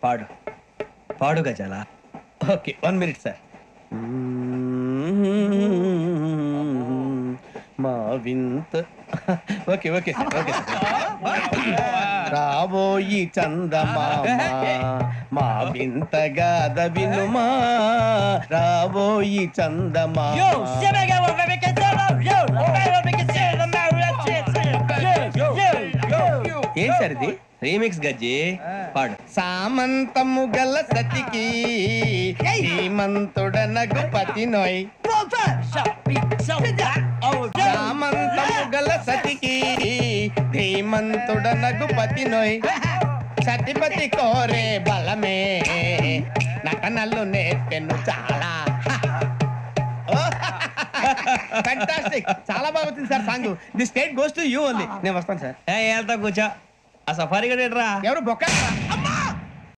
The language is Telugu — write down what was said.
పాడు పాడు గజాల. Okay 1 minute sir. మా వింత okay okay sir okay sir. రాబోయి చందమామ మా వింత గాథ వినుమా, రాబోయి చందమామ. ఏం సార్ ఇది? రీమిక్స్ గజ్జి, పాడు. సామంతము గల సతికి శ్రీమంతుడనగు పతి నోయ్. సామంతము గల సతికి ధీమంతుడనగు పతి నోయ్. సతిపతి కోరే బలమే నటనలు నేర్పెను చాలా. ఫ్యాంటాస్టిక్, చాలా బాగా వచ్చింది sir song. The state goes to you only. నేను వస్తాను సార్. వెళ్తా కూర్చో. ఆ సఫారీ గడేట్రా. ఎవరు బొక్క